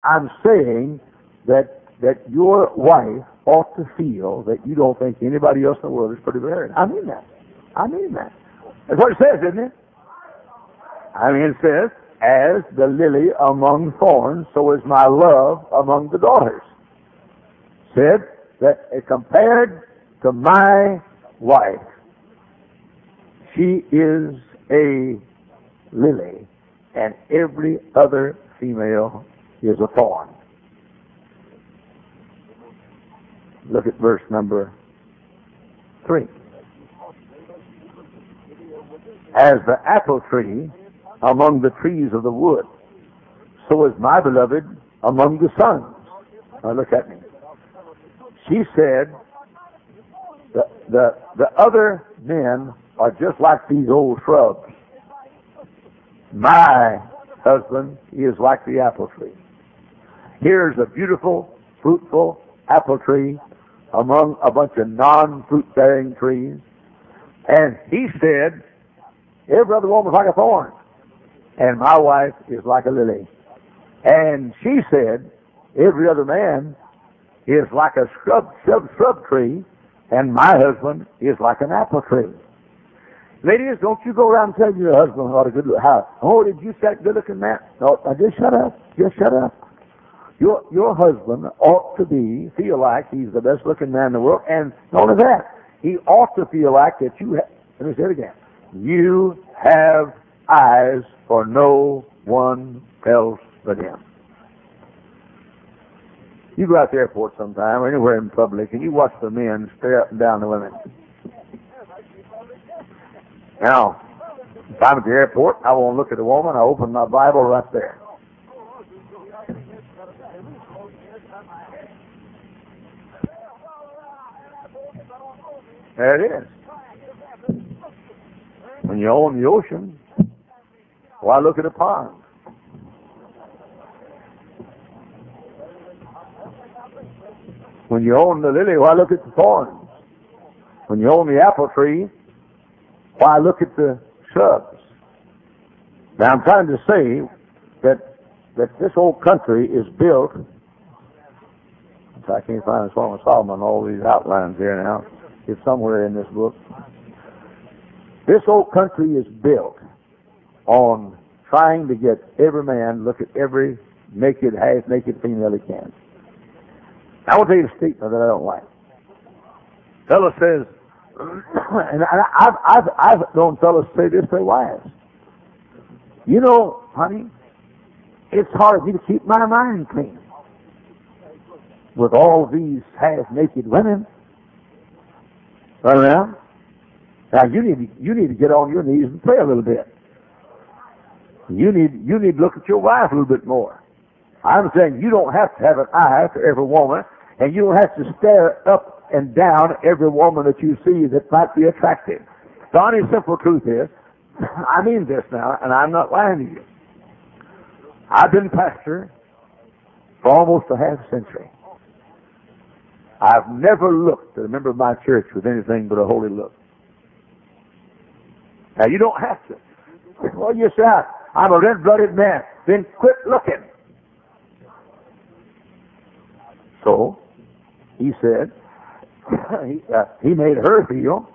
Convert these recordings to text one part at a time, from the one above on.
I'm saying that your wife ought to feel that you don't think anybody else in the world is pretty married. I mean that. I mean that. That's what it says, isn't it? I mean, it says, as the lily among thorns, so is my love among the daughters. Said that compared to my wife, she is a lily, and every other female is a thorn. Look at verse number 3. As the apple tree among the trees of the wood, so is my beloved among the sons. Now look at me. She said, the other men are just like these old shrubs. My husband is like the apple tree. Here's a beautiful, fruitful apple tree among a bunch of non-fruit-bearing trees. And he said, every other woman's like a thorn, and my wife is like a lily. And she said, every other man is like a shrub tree, and my husband is like an apple tree. Ladies, don't you go around and tell your husband what a good look. How? Oh, did you say good-looking man? No, just shut up. Just shut up. Your husband ought to feel like he's the best-looking man in the world, and not only that, he ought to feel like that let me say it again, you have eyes for no one else but him. You go out to the airport sometime or anywhere in public and you watch the men stare up and down the women. Now, if I'm at the airport, I won't look at a woman, I open my Bible right there. There it is. When you own the ocean, why look at a pond? When you own the lily, why look at the thorns? When you own the apple tree, why look at the shrubs? Now I'm trying to say that this old country is built. I can't find a Song of Solomon, all these outlines here now. It's somewhere in this book. This old country is built on trying to get every man look at every naked, half-naked female he can. I want to tell you a statement that I don't like. Fellow says, and I've known fellows say this to their wives. You know, honey, it's hard for me to keep my mind clean with all these half-naked women around. Now you need to get on your knees and pray a little bit. You need to look at your wife a little bit more. I'm saying you don't have to have an eye for every woman, and you don't have to stare up and down every woman that you see that might be attractive. The only simple truth is, I mean this now, and I'm not lying to you. I've been pastor for almost a half century. I've never looked at a member of my church with anything but a holy look. Now, you don't have to. Well, you say, I'm a red-blooded man. Then quit looking. So, he said, he made her feel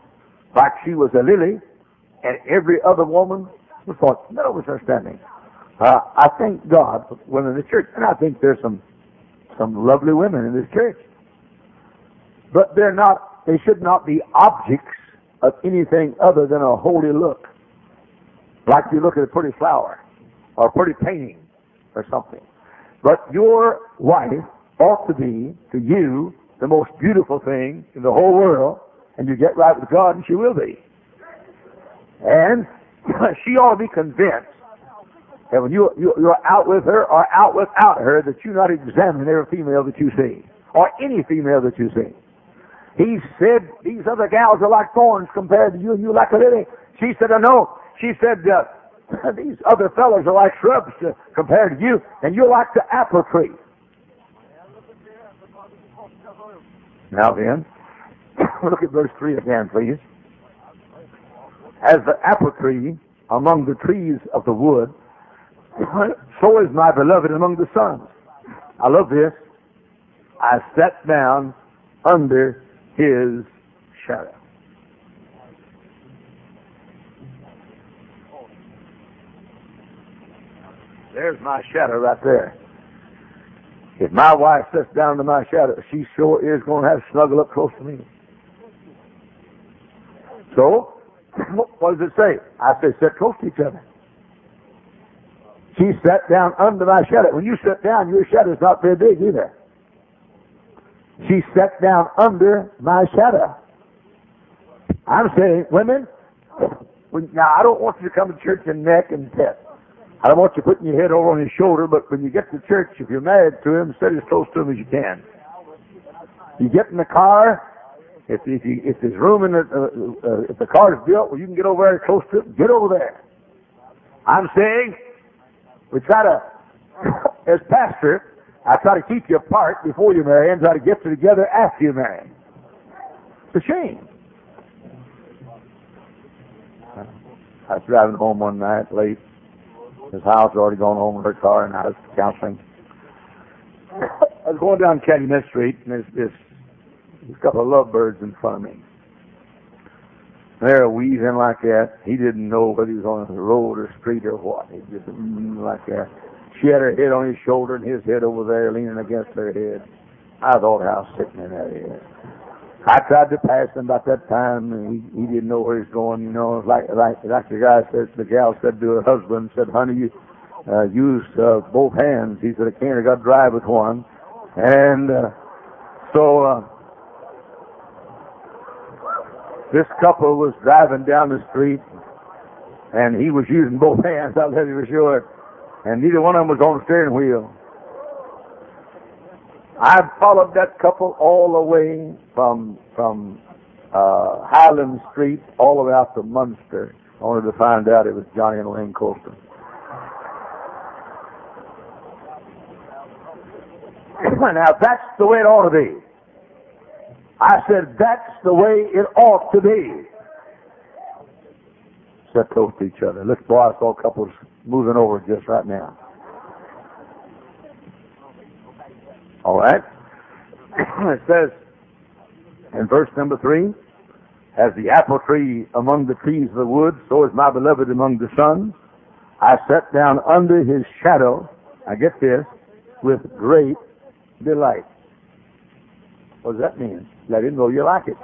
like she was a lily, and every other woman was thought, no misunderstanding. I thank God for women in the church, and I think there's some lovely women in this church. But they should not be objects of anything other than a holy look. Like you look at a pretty flower, or a pretty painting, or something. But your wife ought to be, to you, the most beautiful thing in the whole world, and you get right with God, and she will be. And she ought to be convinced that when you're out with her or out without her, that you're not examining every female that you see, or any female that you see. He said, these other gals are like thorns compared to you, and you like a lily. She said, I know. She said, these other fellows are like shrubs compared to you, and you're like the apple tree. Now then, look at verse 3 again, please. As the apple tree among the trees of the wood, so is my beloved among the sons. I love this. I sat down under his shadow. There's my shadow right there. If my wife sits down under my shadow, she sure is going to have to snuggle up close to me. So, what does it say? I say sit close to each other. She sat down under my shadow. When you sit down, your shadow's not very big either. She sat down under my shadow. I'm saying, women, now I don't want you to come to church and neck and pet. I don't want you putting your head over on his shoulder, but when you get to church, if you're married to him, sit as close to him as you can. You get in the car, if there's room in if the car is built where you can get over there close to it, get over there. I'm saying, we try to, as pastor, I try to keep you apart before you marry and try to get you together after you marry. It's a shame. I was driving home one night late. His house had already gone home with her car, and I was counseling. I was going down Calumet Street, and there's a couple of lovebirds in front of me. They're wheezing like that. He didn't know whether he was on the road or street or what. He just like that. She had her head on his shoulder and his head over there leaning against her head. I thought, how sickening that is. I tried to pass him about that time, and he didn't know where he was going. You know, like the guy said, the gal said to her husband, said, "Honey, you use both hands." He said, "I can't. I got to drive with one." And so this couple was driving down the street, and he was using both hands. I'll tell you for sure. And neither one of them was on the steering wheel. I followed that couple all the way from Highland Street all the way out to Munster, only to find out it was Johnny and Elaine Colston. Now that's the way it ought to be. I said that's the way it ought to be. Sit close to each other. Look, boy, I saw couples moving over just right now. All right. It says in verse number 3, as the apple tree among the trees of the wood, so is my beloved among the sons. I sat down under his shadow, I get this, with great delight. What does that mean? Let him know you like it.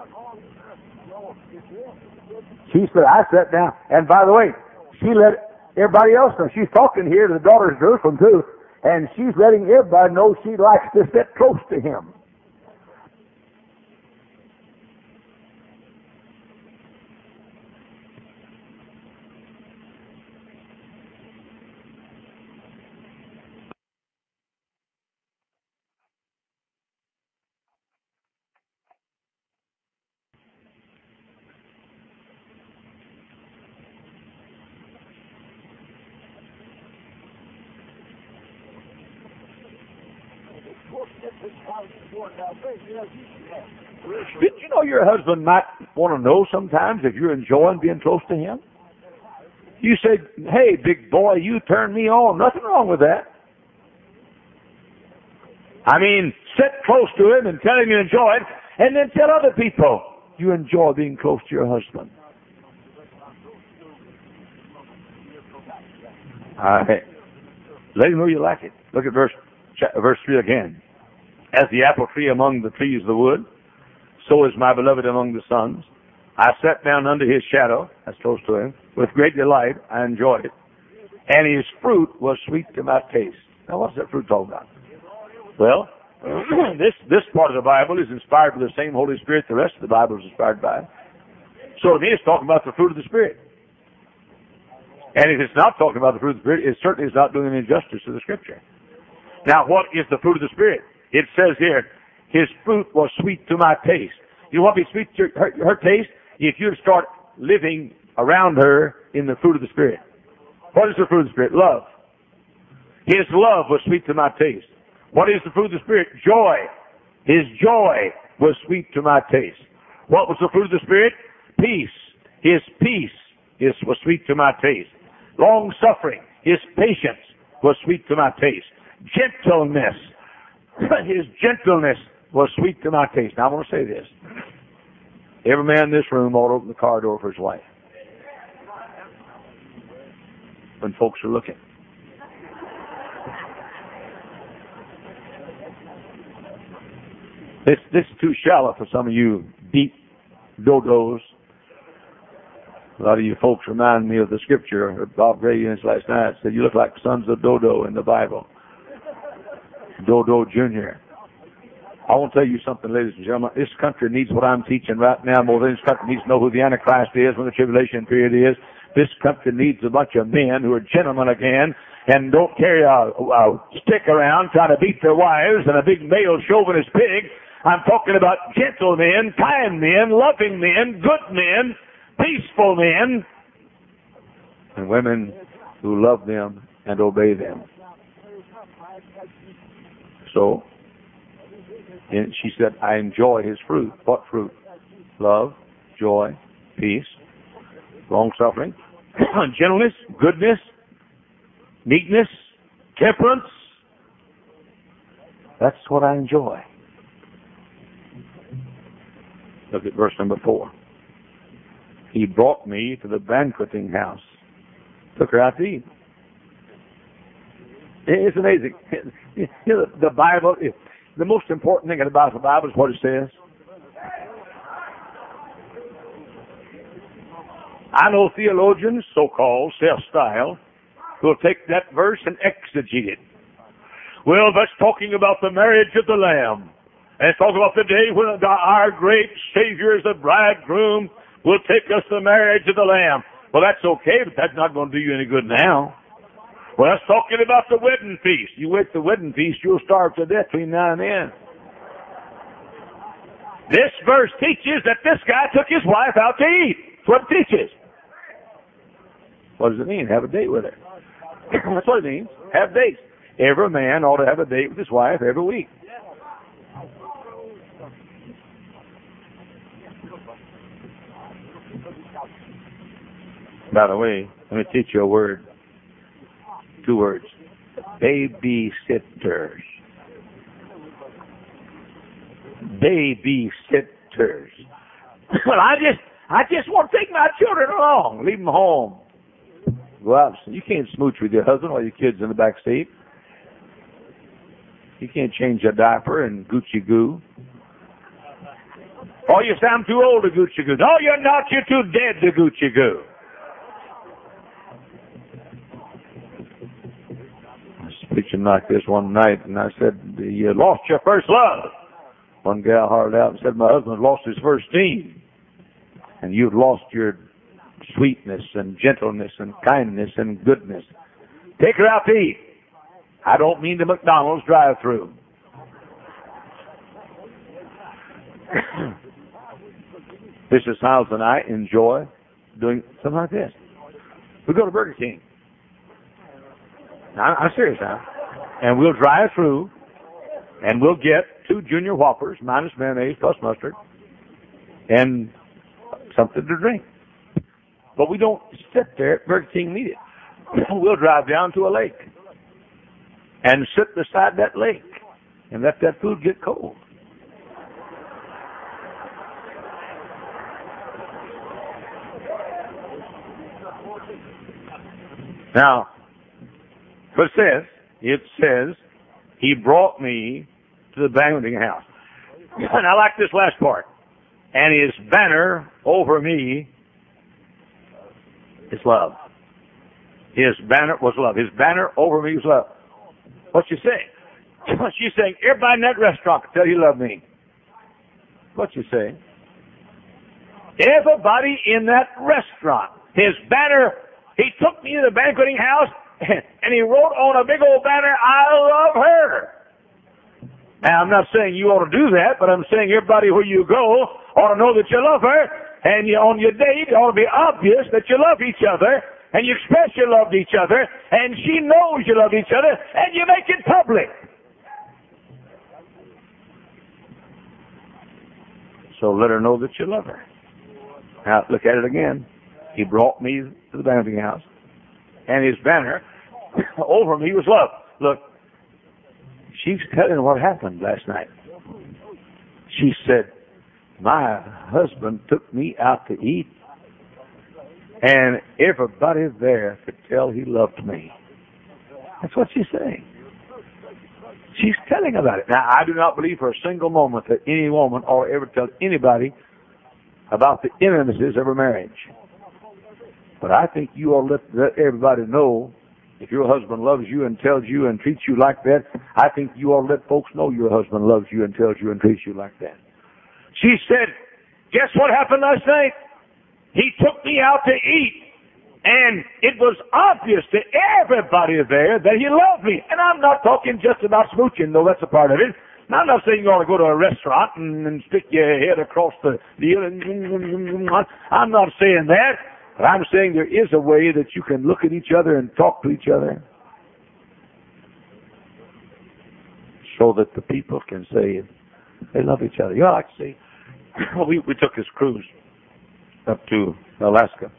She said, I sat down. And by the way, she let everybody else know. She's talking here to the daughters of Jerusalem too. And she's letting everybody know she likes to sit close to him. Did you know your husband might want to know sometimes if you're enjoying being close to him? You say, hey, big boy, you turn me on. Nothing wrong with that. I mean, sit close to him and tell him you enjoy it, and then tell other people you enjoy being close to your husband. Let him know you like it. Look at verse 3 again. As the apple tree among the trees of the wood, so is my beloved among the sons. I sat down under his shadow, that's close to him, with great delight. I enjoyed it. And his fruit was sweet to my taste. Now, what's that fruit all about? Well, this part of the Bible is inspired by the same Holy Spirit the rest of the Bible is inspired by. So to me, it's talking about the fruit of the Spirit. And if it's not talking about the fruit of the Spirit, it certainly is not doing an injustice to the Scripture. Now, what is the fruit of the Spirit? It says here, his fruit was sweet to my taste. You know what would be sweet to her taste? If you start living around her in the fruit of the Spirit. What is the fruit of the Spirit? Love. His love was sweet to my taste. What is the fruit of the Spirit? Joy. His joy was sweet to my taste. What was the fruit of the Spirit? Peace. His peace was sweet to my taste. Long suffering. His patience was sweet to my taste. Gentleness. His gentleness was sweet to my taste. Now I want to say this. Every man in this room ought to open the car door for his wife when folks are looking. This is too shallow for some of you deep dodos. A lot of you folks remind me of the scripture that Bob Gray used last night. Said, you look like sons of Dodo in the Bible. Dodo Jr. I want to tell you something, ladies and gentlemen. This country needs what I'm teaching right now more than this country needs to know who the Antichrist is, when the tribulation period is. This country needs a bunch of men who are gentlemen again and don't carry a stick around trying to beat their wives and a big male chauvinist pig. I'm talking about gentle men, kind men, loving men, good men, peaceful men, and women who love them and obey them. So, and she said, I enjoy his fruit. What fruit? Love, joy, peace, long-suffering, gentleness, goodness, meekness, temperance. That's what I enjoy. Look at verse number 4. He brought me to the banqueting house. Took her out to eat. It's amazing. You know, the Bible, the most important thing about the Bible is what it says. I know theologians, so-called, self-styled, who will take that verse and exegete it. Well, that's talking about the marriage of the Lamb. And it's talking about the day when our great Savior is the bridegroom will take us to the marriage of the Lamb. Well, that's okay, but that's not going to do you any good now. Well, that's talking about the wedding feast. You wait the wedding feast, you'll starve to death between now and then. This verse teaches that this guy took his wife out to eat. That's what it teaches. What does it mean? Have a date with her. That's what it means. Have dates. Every man ought to have a date with his wife every week. By the way, let me teach you a word. 2 words. Babysitters. Babysitters. Well, I just want to take my children along. Leave them home. Go out. You can't smooch with your husband while your kid's in the back seat. You can't change a diaper and Gucci goo. Oh, you say I'm too old to Gucci goo. No, you're not. You're too dead to Gucci goo. Preaching like this one night, and I said, you lost your first love. One gal hollered out and said, my husband lost his first team. And you've lost your sweetness and gentleness and kindness and goodness. Take her out to eat. I don't mean the McDonald's drive-thru. Mrs. Hiles and I enjoy doing something like this. We go to Burger King. Now, I'm serious now. And we'll drive through, and we'll get 2 Junior Whoppers, minus mayonnaise, plus mustard, and something to drink. But we don't sit there at Burger King and eat it. We'll drive down to a lake and sit beside that lake and let that food get cold. Now, but it says, he brought me to the banqueting house. And I like this last part. And his banner over me is love. His banner was love. His banner over me was love. What's she saying? She's saying, everybody in that restaurant can tell you love me. What's she saying? Everybody in that restaurant. His banner, he took me to the banqueting house, and he wrote on a big old banner, I love her. Now, I'm not saying you ought to do that, but I'm saying everybody where you go ought to know that you love her, and on your date, it ought to be obvious that you love each other, and you express you love each other, and she knows you love each other, and you make it public. So let her know that you love her. Now, look at it again. He brought me to the banqueting house, and his banner over me was love. Look, she's telling what happened last night. She said, my husband took me out to eat, and everybody there could tell he loved me. That's what she's saying. She's telling about it. Now, I do not believe for a single moment that any woman ought to ever tell anybody about the intimacies of her marriage. But I think you ought to let everybody know, if your husband loves you and tells you and treats you like that, I think you ought to let folks know your husband loves you and tells you and treats you like that. She said, guess what happened last night? He took me out to eat, and it was obvious to everybody there that he loved me. And I'm not talking just about smooching, though that's a part of it. And I'm not saying you ought to go to a restaurant and stick your head across the deal. I'm not saying that. But I'm saying there is a way that you can look at each other and talk to each other so that the people can say they love each other. You know, like to say, we took this cruise up to Alaska.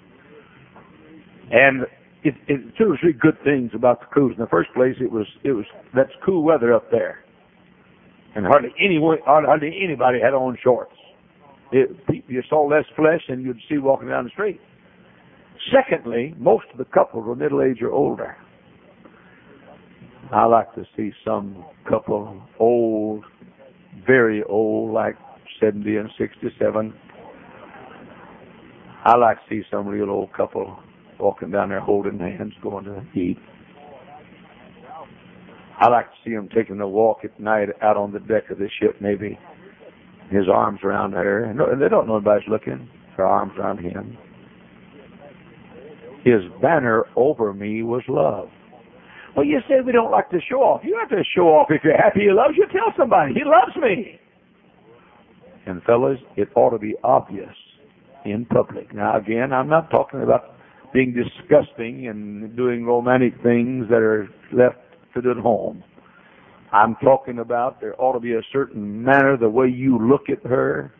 And two or three good things about the cruise. In the first place, that's cool weather up there. And hardly anybody had on shorts. You saw less flesh than you'd see walking down the street. Secondly, most of the couples were middle-aged or older. I like to see some couple old, very old, like 70 and 67. I like to see some real old couple walking down there holding hands, going to eat. I like to see them taking a walk at night out on the deck of the ship, maybe his arms around her. And they don't know anybody's looking. Her arms around him. His banner over me was love. Well, you said we don't like to show off. You have to show off. If you're happy he loves you, tell somebody, he loves me. And fellas, it ought to be obvious in public. Now, again, I'm not talking about being disgusting and doing romantic things that are left to do at home. I'm talking about there ought to be a certain manner, the way you look at her,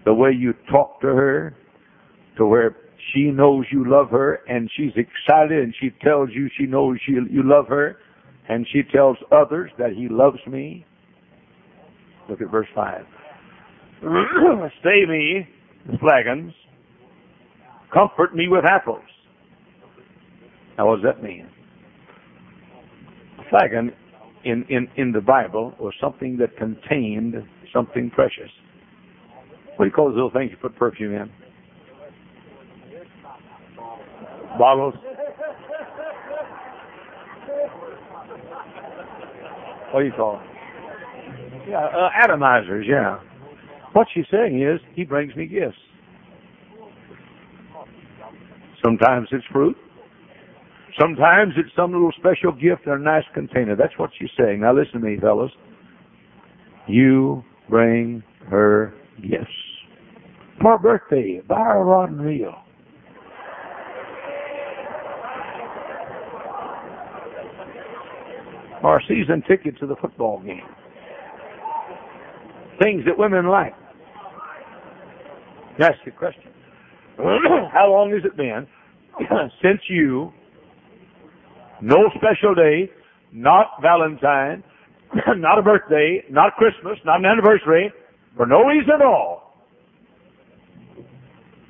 the way you talk to her, to where she knows you love her, and she's excited, and she tells you she knows you love her, and she tells others that he loves me. Look at verse 5. Stay me, the flagons, comfort me with apples. Now, what does that mean? A flagon in the Bible was something that contained something precious. What do you call those little things you put perfume in? Bottles? What do you call them? Yeah, atomizers, yeah. What she's saying is, he brings me gifts. Sometimes it's fruit. Sometimes it's some little special gift in a nice container. That's what she's saying. Now listen to me, fellas. You bring her gifts. For her birthday, buy her a rod and reel. Or a season ticket to the football game. Things that women like. That's the question. How long has it been since you, no special day, not Valentine, not a birthday, not Christmas, not an anniversary, for no reason at all,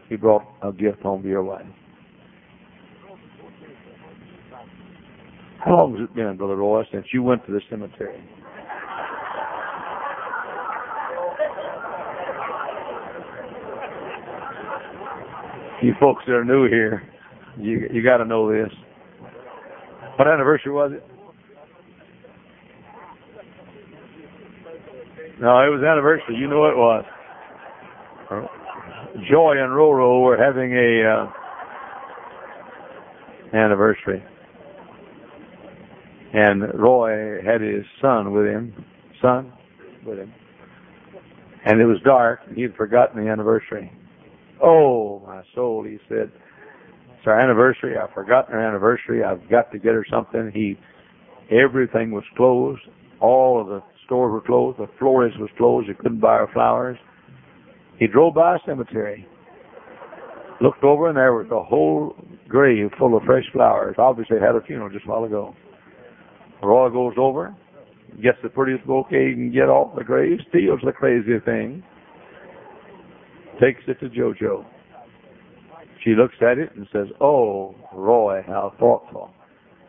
he brought a gift home to your wife? How long has it been, Brother Roy, since you went to the cemetery? You folks that are new here, you got to know this. What anniversary was it? No, it was anniversary. You know it was. Joy and Roro were having a anniversary. And Roy had his son with him. And it was dark. He had forgotten the anniversary. Oh, my soul, he said. It's our anniversary. I've forgotten our anniversary. I've got to get her something. Everything was closed. All of the stores were closed. The florist was closed. You couldn't buy her flowers. He drove by a cemetery, looked over, and there was a whole grave full of fresh flowers. Obviously, they had a funeral just a while ago. Roy goes over, gets the prettiest bouquet he can get off the grave, steals the crazy thing, takes it to JoJo. She looks at it and says, "Oh, Roy, how thoughtful.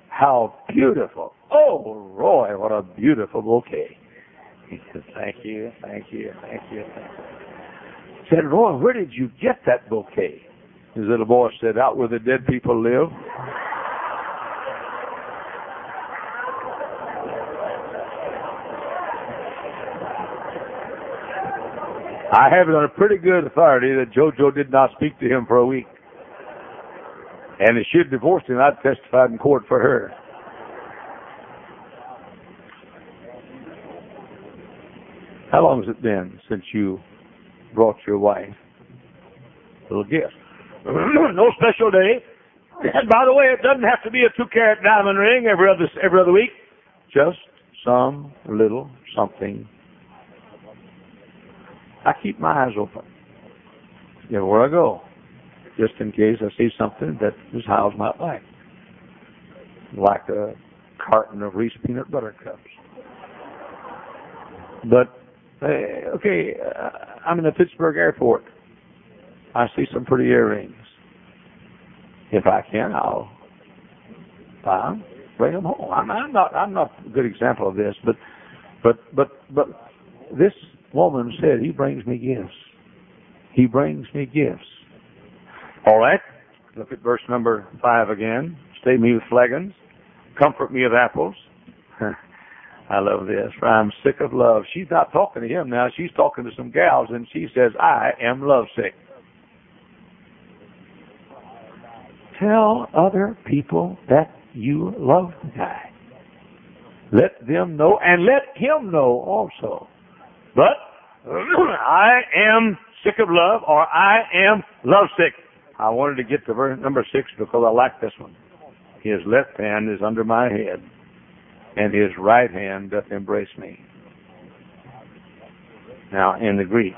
How beautiful. Oh, Roy, what a beautiful bouquet." He said, "Thank you, thank you, thank you, thank you." Said, "Roy, where did you get that bouquet?" His little boy said, "Out where the dead people live." I have it on a pretty good authority that JoJo did not speak to him for a week. And if she had divorced him, I'd testified in court for her. How long has it been since you brought your wife a little gift? No special day. And by the way, it doesn't have to be a 2-carat diamond ring every other week. Just some little something. I keep my eyes open everywhere I go, just in case I see something that this house might like a carton of Reese peanut butter cups. But I'm in the Pittsburgh airport. I see some pretty earrings. If I can, I'll buy them, bring them home. I'm not a good example of this, but this woman said, "He brings me gifts. He brings me gifts." All right. Look at verse number 5 again. "Stay me with flagons. Comfort me with apples." I love this. "For I'm sick of love." She's not talking to him now. She's talking to some gals, and she says, "I am lovesick." Tell other people that you love the guy. Let them know, and let him know also. But I am sick of love, or I am lovesick. I wanted to get to verse number 6 because I like this one. "His left hand is under my head, and his right hand doth embrace me." Now, in the Greek,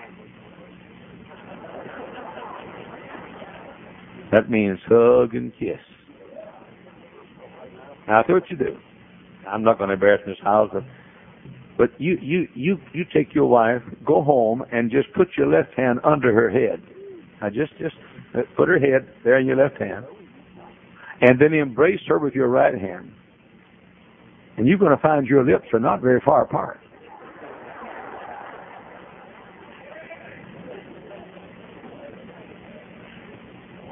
that means hug and kiss. Now, that's what you do. I'm not going to embarrass this house, but you take your wife, go home, and just put your left hand under her head. Now, just put her head there in your left hand, and then embrace her with your right hand. And you're going to find your lips are not very far apart.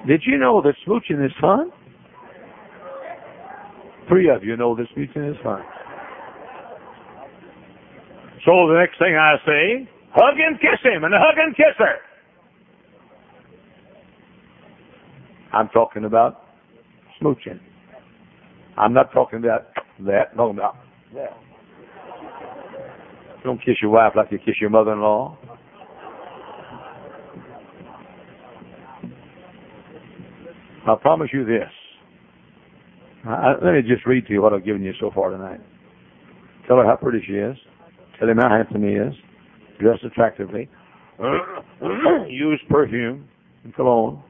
Did you know that smooching is fun? 3 of you know that smooching is fun. So the next thing I say, hug and kiss him, and hug and kiss her. I'm talking about smooching. I'm not talking about that. No, no. Yeah. Don't kiss your wife like you kiss your mother-in-law. I promise you this. Let me just read to you what I've given you so far tonight. Tell her how pretty she is. Tell him how handsome he is. Dress attractively. Use perfume and cologne.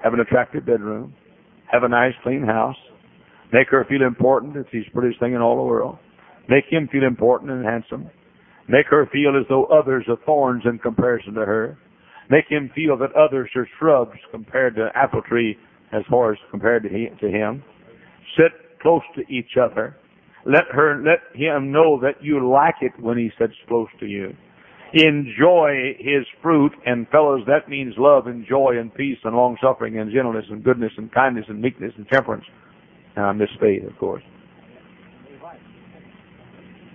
Have an attractive bedroom. Have a nice, clean house. Make her feel important if she's the prettiest thing in all the world. Make him feel important and handsome. Make her feel as though others are thorns in comparison to her. Make him feel that others are shrubs compared to apple tree as far as compared to him. Sit close to each other. Let him know that you like it when he sits close to you. Enjoy his fruit, and fellows, that means love and joy and peace and long-suffering and gentleness and goodness and kindness and meekness and temperance. Now, Miss Faith, of course.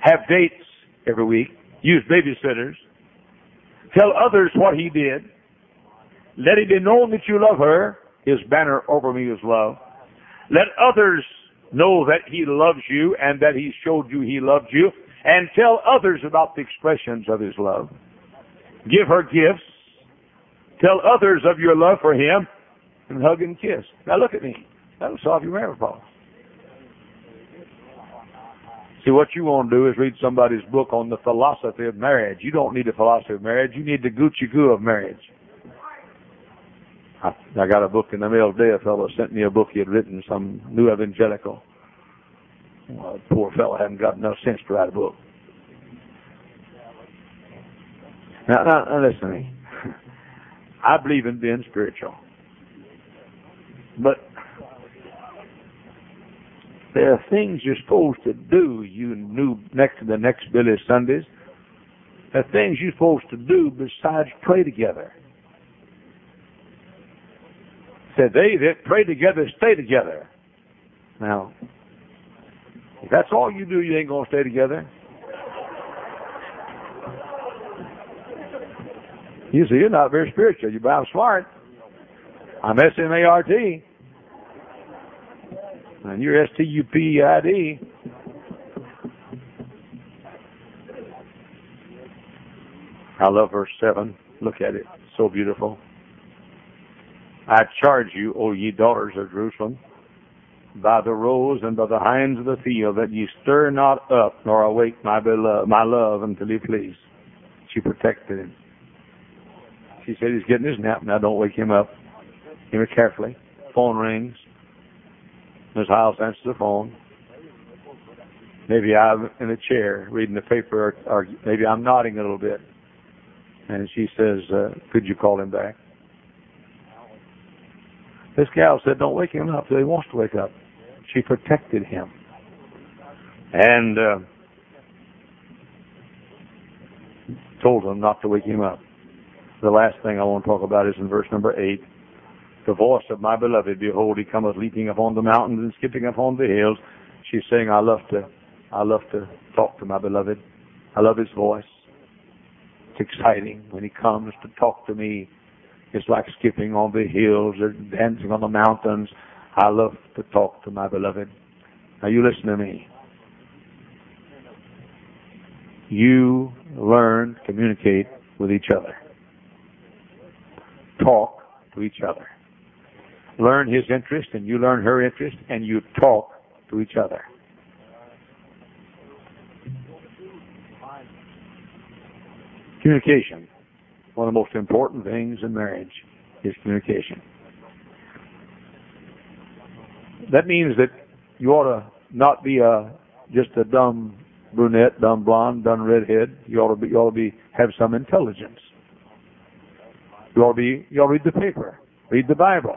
Have dates every week. Use babysitters. Tell others what he did. Let it be known that you love her. His banner over me is love. Let others know that he loves you and that he showed you he loved you. And tell others about the expressions of his love. Give her gifts. Tell others of your love for him. And hug and kiss. Now look at me. That'll solve your marriage problem. See, what you want to do is read somebody's book on the philosophy of marriage. You don't need the philosophy of marriage. You need the Gucci-goo of marriage. I got a book in the mail today. A fellow sent me a book he had written, some new evangelical. Well, poor fellow hadn't got enough sense to write a book. Now listen to me. I believe in being spiritual. But there are things you're supposed to do, you new next to the next Billy Sundays. There are things you're supposed to do besides pray together. Said they that pray together stay together. Now, if that's all you do, you ain't going to stay together. You see, you're not very spiritual. I'm smart. I'm S-M-A-R-T. And you're S-T-U-P-I-D. I love verse 7. Look at it. So beautiful. I charge you, O ye daughters of Jerusalem, by the roes and by the hinds of the field, that ye stir not up nor awake my love until he please. She protected him. She said he's getting his nap. Now don't wake him up. Hear me carefully. Phone rings. Miss Hiles answers the phone. Maybe I'm in a chair reading the paper, or maybe I'm nodding a little bit. And she says, could you call him back? This gal said, don't wake him up till he wants to wake up. She protected him. And told him not to wake him up. The last thing I want to talk about is in verse number 8. The voice of my beloved, behold, he cometh leaping upon the mountains and skipping upon the hills. She's saying, I love to talk to my beloved. I love his voice. It's exciting when he comes to talk to me. It's like skipping on the hills or dancing on the mountains. I love to talk to my beloved. Now you listen to me. You learn to communicate with each other. Talk to each other. Learn his interest and you learn her interest and you talk to each other. Communication. One of the most important things in marriage is communication. That means that you ought to not be just a dumb brunette, dumb blonde, dumb redhead. You ought to have some intelligence. You ought to read the paper, read the Bible,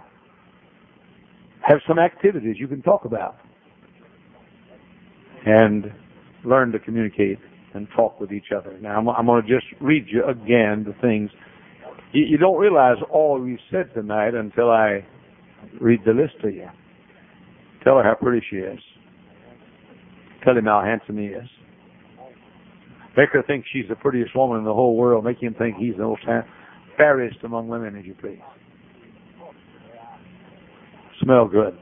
have some activities you can talk about, and learn to communicate and talk with each other. Now, I'm going to just read you again the things. You don't realize all we said tonight until I read the list to you. Tell her how pretty she is. Tell him how handsome he is. Make her think she's the prettiest woman in the whole world. Make him think he's the most fairest among women, as you please. Smell good.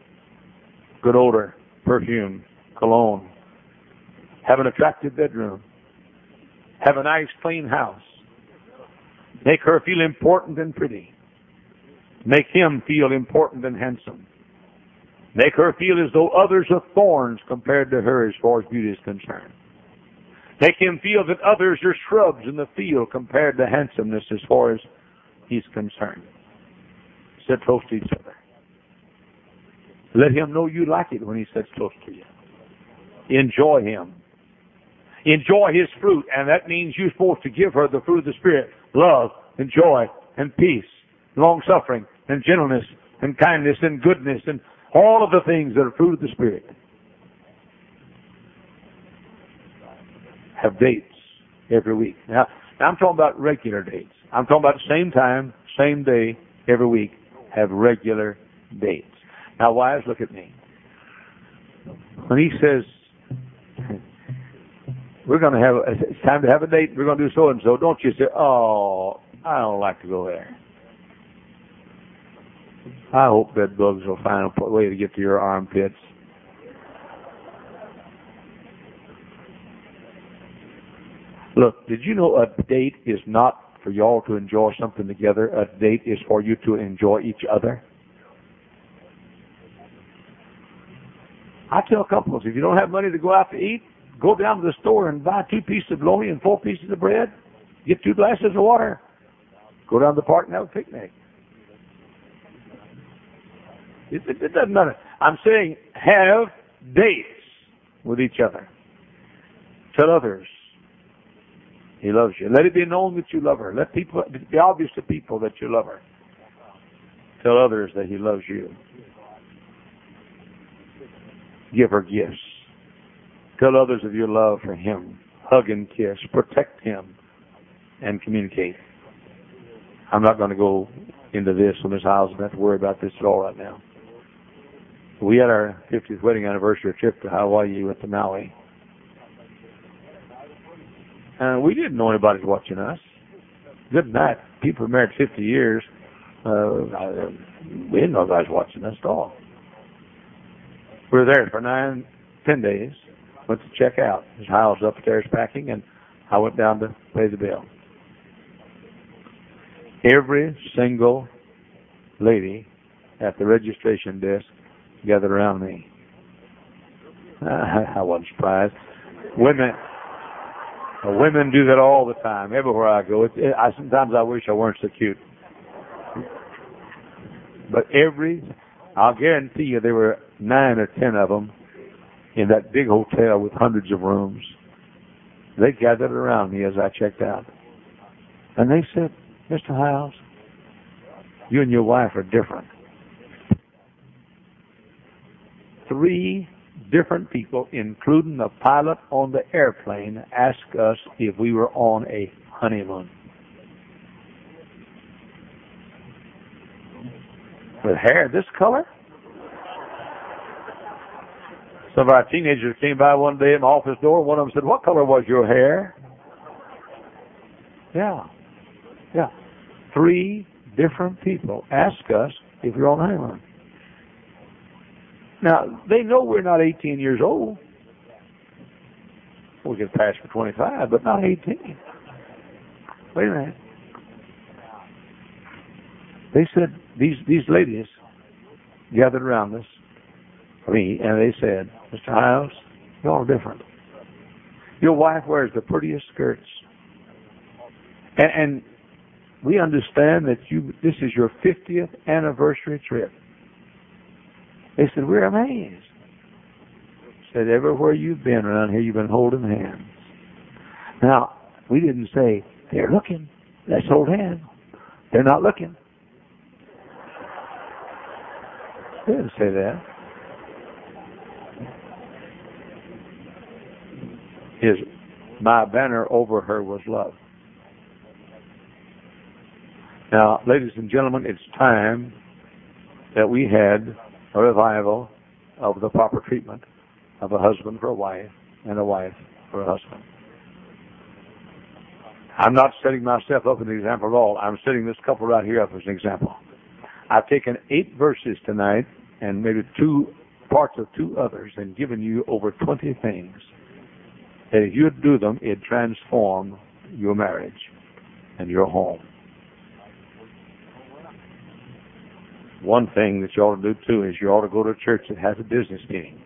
Good odor, perfume, cologne. Have an attractive bedroom. Have a nice, clean house. Make her feel important and pretty. Make him feel important and handsome. Make her feel as though others are thorns compared to her as far as beauty is concerned. Make him feel that others are shrubs in the field compared to handsomeness as far as he's concerned. Sit close to each other. Let him know you like it when he sits close to you. Enjoy him. Enjoy his fruit, and that means you're supposed to give her the fruit of the Spirit: love and joy and peace, long-suffering and gentleness and kindness and goodness and all of the things that are fruit of the Spirit. Have dates every week. Now I'm talking about regular dates. I'm talking about the same time, same day, every week. Have regular dates. Now, wives, look at me. When he says, it's time to have a date, we're going to do so and so, don't you say, oh, I don't like to go there. I hope bed bugs will find a way to get to your armpits. Look, did you know a date is not for y'all to enjoy something together? A date is for you to enjoy each other. I tell couples, if you don't have money to go out to eat, go down to the store and buy 2 pieces of bologna and 4 pieces of bread. Get 2 glasses of water. Go down to the park and have a picnic. It doesn't matter. I'm saying have dates with each other. Tell others. He loves you. Let it be known that you love her. Let it be obvious to people that you love her. Tell others that he loves you. Give her gifts. Tell others of your love for him. Hug and kiss. Protect him. And communicate. I'm not going to go into this on this house. I don't have to worry about this at all right now. We had our 50th wedding anniversary trip to Hawaii. Went to Maui. We didn't know anybody was watching us. Good night. People were married 50 years. We didn't know guys watching us at all. We were there for 10 days. Went to check out. I was upstairs packing, and I went down to pay the bill. Every single lady at the registration desk gathered around me. I wasn't surprised. Women do that all the time, everywhere I go. Sometimes I wish I weren't so cute. But I'll guarantee you there were 9 or 10 of them in that big hotel with hundreds of rooms. They gathered around me as I checked out. And they said, Mr. Hiles, you and your wife are different. 3 different people, including the pilot on the airplane, asked us if we were on a honeymoon. With hair this color? Some of our teenagers came by one day at my office door. One of them said, what color was your hair? Yeah. 3 different people asked us if we were on a honeymoon. Now, they know we're not 18 years old. We can pass for 25, but not 18. Wait a minute. They said, these ladies gathered around us, me, and they said, Mr. Hiles, you're all different. Your wife wears the prettiest skirts. And we understand that this is your 50th anniversary trip. They said, we're amazed. Said, everywhere you've been around here, you've been holding hands. Now, we didn't say, they're looking. Let's hold hands. They're not looking. We didn't say that. My banner over her was love. Now, ladies and gentlemen, it's time that we had a revival of the proper treatment of a husband for a wife and a wife for a husband. I'm not setting myself up as an example at all. I'm setting this couple right here up as an example. I've taken 8 verses tonight and maybe 2 parts of 2 others and given you over 20 things that if you do them, it'd transform your marriage and your home. One thing that you ought to do too is you ought to go to a church that has a business meeting.